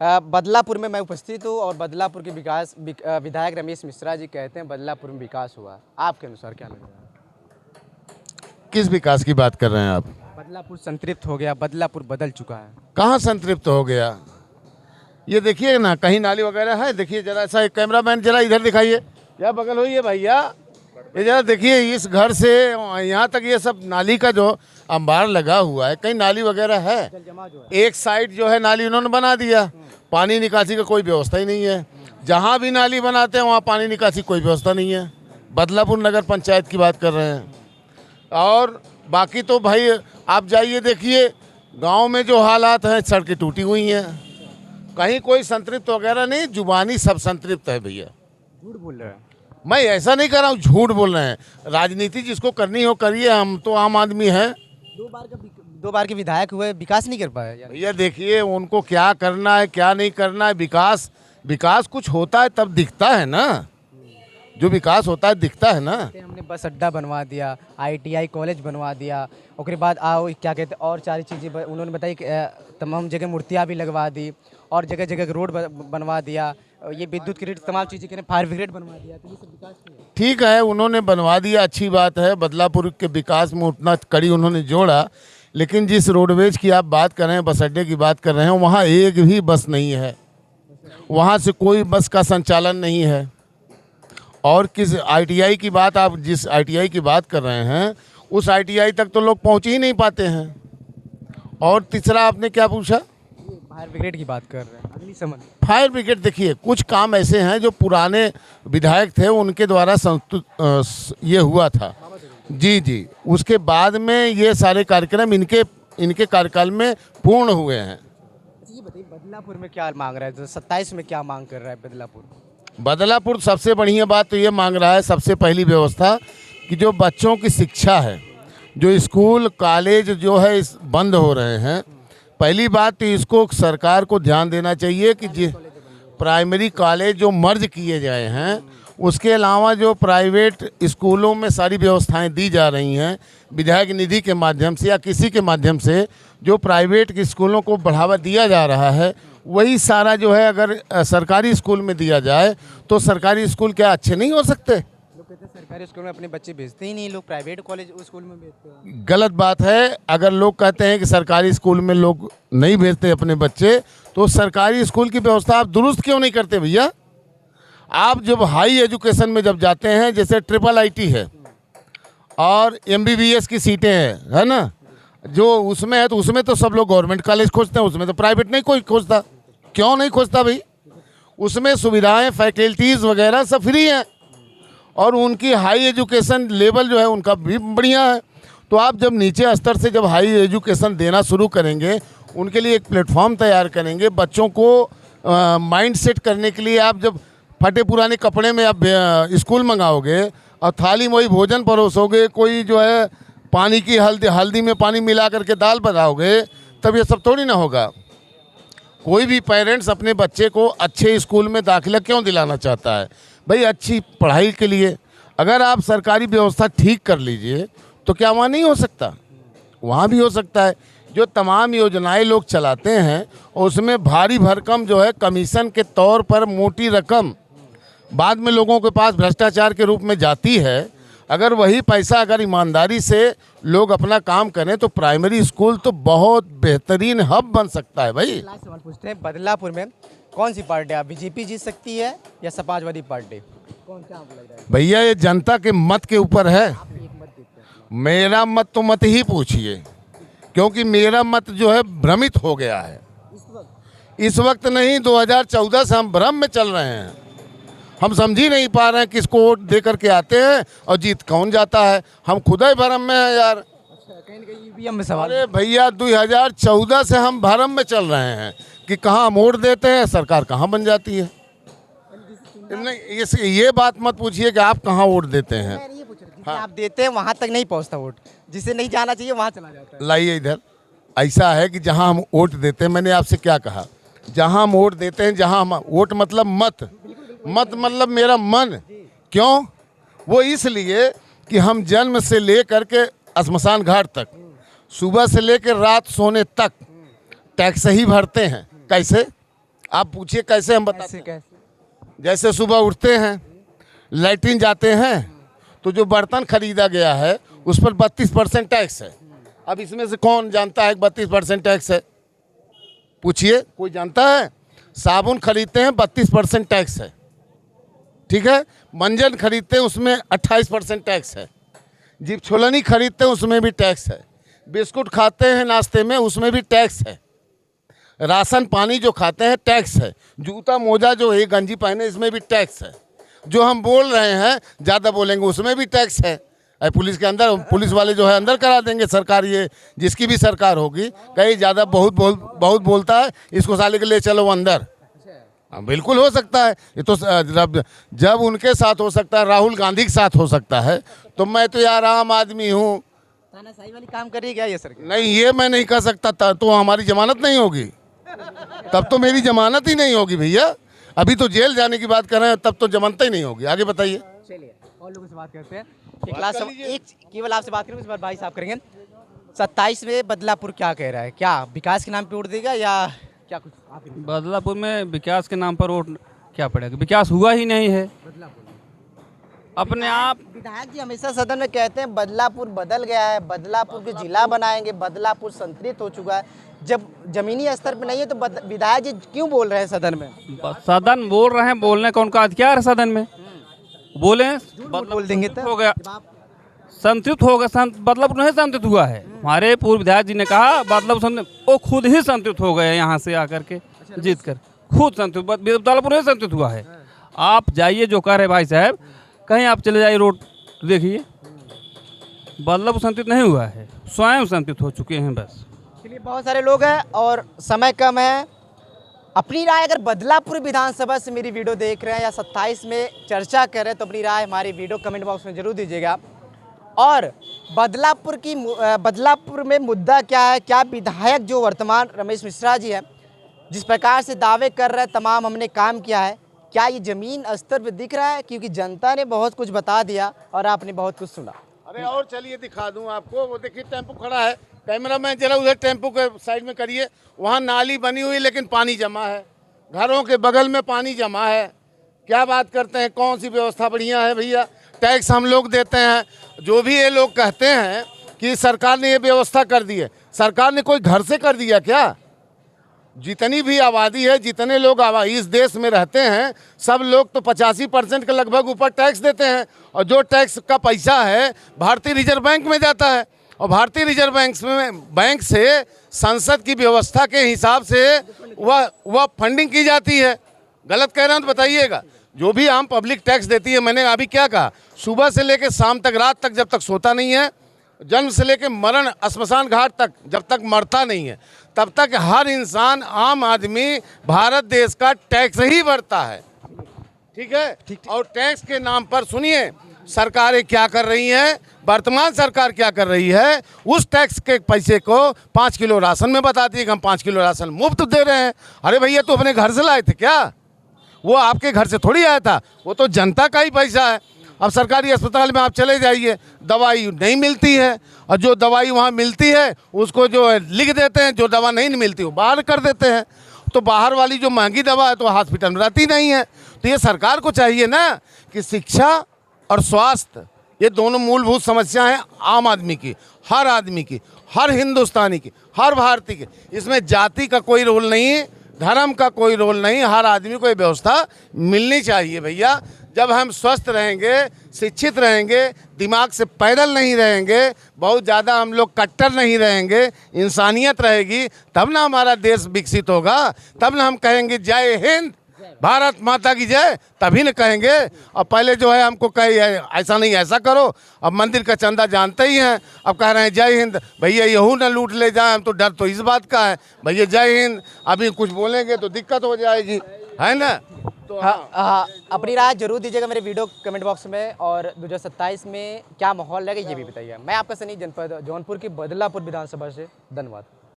बदलापुर में मैं उपस्थित हूँ और बदलापुर के विधायक रमेश मिश्रा जी कहते हैं बदलापुर में विकास हुआ। आपके अनुसार क्या लग रहा है? किस विकास की बात कर रहे हैं आप? बदलापुर संतृप्त हो गया, बदलापुर बदल चुका है। कहाँ संतृप्त हो गया? ये देखिए ना, कहीं नाली वगैरह है? देखिए जरा, ऐसा एक कैमरामैन जरा इधर दिखाइए, या बगल होइए भैया, ये जरा देखिए, इस घर से यहाँ तक ये सब नाली का जो अंबार लगा हुआ है, कहीं नाली वगैरह है? एक साइड जो है नाली उन्होंने बना दिया, पानी निकासी का कोई व्यवस्था ही नहीं है। जहाँ भी नाली बनाते हैं वहाँ पानी निकासी कोई व्यवस्था नहीं है। बदलापुर नगर पंचायत की बात कर रहे हैं। और बाकी तो भाई आप जाइए देखिए, गांव में जो हालात हैं, सड़कें टूटी हुई हैं, कहीं कोई संतृप्त वगैरह नहीं, जुबानी सब संतृप्त है भैया। झूठ बोल रहे हैं। मैं ऐसा नहीं कर रहा हूँ, झूठ बोल रहे हैं। राजनीति जिसको करनी हो करिए, हम तो आम आदमी हैं। दो बार के विधायक हुए, विकास नहीं कर पाए यार। भैया देखिए, उनको क्या करना है क्या नहीं करना है, विकास कुछ होता है तब दिखता है ना, जो विकास होता है दिखता है ना। हमने बस अड्डा बनवा दिया, ITI कॉलेज बनवा दिया, उसके बाद आओ क्या कहते हैं और सारी चीज़ें उन्होंने बताई कि तमाम जगह मूर्तियाँ भी लगवा दी और जगह जगह रोड बनवा दिया, ये विद्युत ग्रिड तमाम चीज़ें के फायर ब्रिगेड बनवा दिया। तो ये सब विकास नहीं है। ठीक है, उन्होंने बनवा दिया, अच्छी बात है। बदलापुर के विकास में उतना कड़ी उन्होंने जोड़ा, लेकिन जिस रोडवेज की आप बात कर रहे हैं, बस अड्डे की बात कर रहे हैं, वहाँ एक भी बस नहीं है, वहाँ से कोई बस का संचालन नहीं है। और किस ITI की बात, आप जिस ITI की बात कर रहे हैं, उस ITI तक तो लोग पहुँच ही नहीं पाते हैं। और तीसरा आपने क्या पूछा? फायर ब्रिगेड की बात कर रहे हैं, अगली समझ। फायर ब्रिगेड देखिए, कुछ काम ऐसे हैं जो पुराने विधायक थे उनके द्वारा ये हुआ था। जी, उसके बाद में ये सारे कार्यक्रम इनके कार्यकाल में पूर्ण हुए हैं। ये बताइए बदलापुर में क्या मांग रहा है? तो 27 में क्या मांग कर रहा है बदलापुर? बदलापुर सबसे बढ़िया बात तो ये मांग रहा है, सबसे पहली व्यवस्था कि जो बच्चों की शिक्षा है, जो स्कूल कॉलेज जो है बंद हो रहे हैं, पहली बात तो इसको सरकार को ध्यान देना चाहिए कि प्राइमरी कॉलेज जो मर्ज किए जाए हैं, उसके अलावा जो प्राइवेट स्कूलों में सारी व्यवस्थाएं दी जा रही हैं विधायक निधि के माध्यम से या किसी के माध्यम से, जो प्राइवेट के स्कूलों को बढ़ावा दिया जा रहा है, वही सारा जो है अगर सरकारी स्कूल में दिया जाए तो सरकारी स्कूल क्या अच्छे नहीं हो सकते? लोग कहते हैं सरकारी स्कूल में अपने बच्चे भेजते ही नहीं, लोग प्राइवेट कॉलेज स्कूल में भेजते हैं। गलत बात है। अगर लोग कहते हैं कि सरकारी स्कूल में लोग नहीं भेजते अपने बच्चे, तो सरकारी स्कूल की व्यवस्था आप दुरुस्त क्यों नहीं करते भैया? आप जब हाई एजुकेशन में जब जाते हैं, जैसे IIIT है और MBBS की सीटें हैं, है ना, जो उसमें है, तो उसमें तो सब लोग गवर्नमेंट कॉलेज खोजते हैं, उसमें तो प्राइवेट नहीं कोई खोजता। क्यों नहीं खोजता भाई? उसमें सुविधाएं, फैकल्टीज़ वगैरह सब फ्री हैं और उनकी हाई एजुकेशन लेवल जो है उनका भी बढ़िया है। तो आप जब नीचे स्तर से जब हाई एजुकेशन देना शुरू करेंगे, उनके लिए एक प्लेटफॉर्म तैयार करेंगे, बच्चों को माइंड सेट करने के लिए आप जब फटे पुराने कपड़े में आप स्कूल मंगाओगे और थाली में वही भोजन परोसोगे, कोई जो है पानी की हल्दी में पानी मिला करके दाल बनाओगे, तब ये सब थोड़ी ना होगा। कोई भी पेरेंट्स अपने बच्चे को अच्छे स्कूल में दाखिला क्यों दिलाना चाहता है भाई? अच्छी पढ़ाई के लिए। अगर आप सरकारी व्यवस्था ठीक कर लीजिए तो क्या वहाँ नहीं हो सकता? वहाँ भी हो सकता है। जो तमाम योजनाएं लोग चलाते हैं उसमें भारी भरकम जो है कमीशन के तौर पर मोटी रकम बाद में लोगों के पास भ्रष्टाचार के रूप में जाती है। अगर वही पैसा अगर ईमानदारी से लोग अपना काम करें तो प्राइमरी स्कूल तो बहुत बेहतरीन हब बन सकता है भाई। लास्ट सवाल पूछते हैं, बदलापुर में कौन सी पार्टी आप BJP जीत सकती है या समाजवादी पार्टी? कौन क्या आपको लग रहा है? भैया ये जनता के मत के ऊपर है। आप एक मत देते हैं। मेरा मत तो मत ही पूछिए, क्योंकि मेरा मत जो है भ्रमित हो गया है इस वक्त नहीं, 2014 से हम भ्रम में चल रहे हैं। हम समझ ही नहीं पा रहे हैं किसको वोट दे करके आते हैं और जीत कौन जाता है। हम खुद ही भ्रम में हैं यार। कहीं न कहीं EVM में सवाल। अरे भैया 2014 से हम भ्रम में चल रहे हैं कि कहाँ हम वोट देते हैं, सरकार कहाँ बन जाती है। नहीं, ये बात मत पूछिए कि आप कहाँ वोट देते हैं। मैं ये पूछ रही थी कि आप देते हैं वहाँ तक नहीं पहुँचता वोट, जिसे नहीं जाना चाहिए वहाँ चला जाता है। लाइए इधर। ऐसा है कि जहाँ हम वोट देते हैं, मैंने आपसे क्या कहा, जहाँ हम वोट देते हैं, जहाँ हम वोट मतलब मत मतलब मेरा मन। क्यों? वो इसलिए कि हम जन्म से ले करके श्मशान घाट तक, सुबह से लेकर रात सोने तक टैक्स ही भरते हैं। कैसे? आप पूछिए कैसे हम बताते हैं। कैसे जैसे सुबह उठते हैं, लैट्रिन जाते हैं, तो जो बर्तन खरीदा गया है उस पर 32% टैक्स है। अब इसमें से कौन जानता है कि 32% टैक्स है? पूछिए, कोई जानता है? साबुन खरीदते हैं 32% टैक्स है, ठीक है। मंजन खरीदते हैं उसमें 28% टैक्स है। जीप छोलनी खरीदते हैं उसमें भी टैक्स है। बिस्कुट खाते हैं नाश्ते में उसमें भी टैक्स है। राशन पानी जो खाते हैं टैक्स है। जूता मोजा जो है गंजी पहने इसमें भी टैक्स है। जो हम बोल रहे हैं ज़्यादा बोलेंगे उसमें भी टैक्स है। पुलिस के अंदर, पुलिस वाले जो है अंदर करा देंगे। सरकार ये जिसकी भी सरकार होगी कहीं ज़्यादा बहुत बोलता है, इसको साले के ले चलो अंदर। हाँ, बिल्कुल हो सकता है। ये तो जब उनके साथ हो सकता है, राहुल गांधी के साथ हो सकता है, तो मैं तो यार आम आदमी हूँ। तानाशाही वाली काम कर रही है क्या ये सरकार? नहीं, ये मैं नहीं कर सकता था, तो हमारी जमानत नहीं होगी। तब तो मेरी जमानत ही नहीं होगी भैया। अभी तो जेल जाने की बात कर रहे हैं, तब तो जमानत ही नहीं होगी। आगे बताइए। चलिए और लोगों से बात करते हैं। एक केवल आपसे बात करेंगे, इस बार भाई साहब करेंगे। 27 में बदलापुर क्या कह रहा है? क्या विकास के नाम पे वोट देगा या क्या? कुछ आप ही बदलापुर में विकास के नाम पर वोट क्या पड़ेगा? विकास हुआ ही नहीं है अपने आप। विधायक जी हमेशा सदन में कहते हैं बदलापुर बदल गया है, बदलापुर के जिला बनाएंगे, बदलापुर संतरित हो चुका है। जब जमीनी स्तर पे नहीं है तो विधायक जी क्यों बोल रहे हैं सदन में? सदन बोल रहे हैं, बोलने का उनका अधिकार है सदन में। बोले बोल देंगे तो हो गया, संतृप्त हो गया। बदलापुर नहीं संतृप्त हुआ है। हमारे पूर्व विधायक जी ने कहा बदलापुर, वो खुद ही संतृप्त हो गए यहाँ से आकर के जीत कर, खुद संतृप्त। बदलापुर नहीं संतृप्त हुआ है। आप जाइए, जो कह रहे भाई साहब, कहीं आप चले जाइए रोड देखिए, बदलापुर संतृप्त नहीं हुआ है, स्वयं संतृप्त हो चुके हैं बस। चलिए, बहुत सारे लोग हैं और समय कम है। अपनी राय अगर बदलापुर विधानसभा से मेरी वीडियो देख रहे हैं या 27 में चर्चा कर रहे हैं तो अपनी राय हमारी वीडियो कमेंट बॉक्स में जरूर दीजिएगा। और बदलापुर में मुद्दा क्या है? क्या विधायक जो वर्तमान रमेश मिश्रा जी है जिस प्रकार से दावे कर रहे हैं तमाम हमने काम किया है, क्या ये ज़मीन स्तर पर दिख रहा है? क्योंकि जनता ने बहुत कुछ बता दिया और आपने बहुत कुछ सुना। अरे और चलिए दिखा दूं आपको। वो देखिए टेम्पो खड़ा है, कैमरा मैन जरा उधर टेम्पो के साइड में करिए। वहाँ नाली बनी हुई लेकिन पानी जमा है, घरों के बगल में पानी जमा है। क्या बात करते हैं? कौन सी व्यवस्था बढ़िया है भैया? टैक्स हम लोग देते हैं। जो भी ये लोग कहते हैं कि सरकार ने ये व्यवस्था कर दी है, सरकार ने कोई घर से कर दिया क्या? जितनी भी आबादी है, जितने लोग इस देश में रहते हैं, सब लोग तो 85% के लगभग ऊपर टैक्स देते हैं। और जो टैक्स का पैसा है भारतीय रिजर्व बैंक में जाता है। और भारतीय रिजर्व बैंक से संसद की व्यवस्था के हिसाब से वह फंडिंग की जाती है। गलत कह रहे हैं तो बताइएगा। जो भी आम पब्लिक टैक्स देती है, मैंने अभी क्या कहा, सुबह से लेकर शाम तक, रात तक जब तक सोता नहीं है, जन्म से लेकर मरण श्मशान घाट तक जब तक मरता नहीं है, तब तक हर इंसान, आम आदमी भारत देश का टैक्स ही भरता है। ठीक है? और टैक्स के नाम पर सुनिए सरकारें क्या कर रही हैं। वर्तमान सरकार क्या कर रही है, उस टैक्स के पैसे को 5 किलो राशन में बताती है कि हम 5 किलो राशन मुफ्त दे रहे हैं। अरे भैया, तो अपने घर से लाए थे क्या? वो आपके घर से थोड़ी आया था, वो तो जनता का ही पैसा है। अब सरकारी अस्पताल में आप चले जाइए, दवाई नहीं मिलती है, और जो दवाई वहाँ मिलती है उसको जो है लिख देते हैं, जो दवा नहीं मिलती वो बाहर कर देते हैं। तो बाहर वाली जो महंगी दवा है तो हॉस्पिटल में रहती नहीं है। तो ये सरकार को चाहिए ना कि शिक्षा और स्वास्थ्य, ये दोनों मूलभूत समस्या हैं आम आदमी की, हर आदमी की, हर हिंदुस्तानी की, हर भारतीय की। इसमें जाति का कोई रोल नहीं, धर्म का कोई रोल नहीं, हर आदमी को ये व्यवस्था मिलनी चाहिए भैया। जब हम स्वस्थ रहेंगे, शिक्षित रहेंगे, दिमाग से पैदल नहीं रहेंगे, बहुत ज़्यादा हम लोग कट्टर नहीं रहेंगे, इंसानियत रहेगी, तब ना हमारा देश विकसित होगा। तब ना हम कहेंगे जय हिंद, भारत माता की जय, तभी न कहेंगे। अब पहले जो है हमको कहे ऐसा नहीं ऐसा करो, अब मंदिर का चंदा जानते ही हैं, अब कह रहे हैं जय हिंद। भैया यहू न लूट ले जाए, हम तो डर तो इस बात का है भैया, जय हिंद। अभी कुछ बोलेंगे तो दिक्कत हो जाएगी, है ना? तो हाँ, अपनी राय जरूर दीजिएगा मेरे वीडियो कमेंट बॉक्स में। और 2027 में क्या माहौल रहेगा ये भी बताइए। मैं आपका सनी, जनपद जौनपुर की बदलापुर विधानसभा से। धन्यवाद।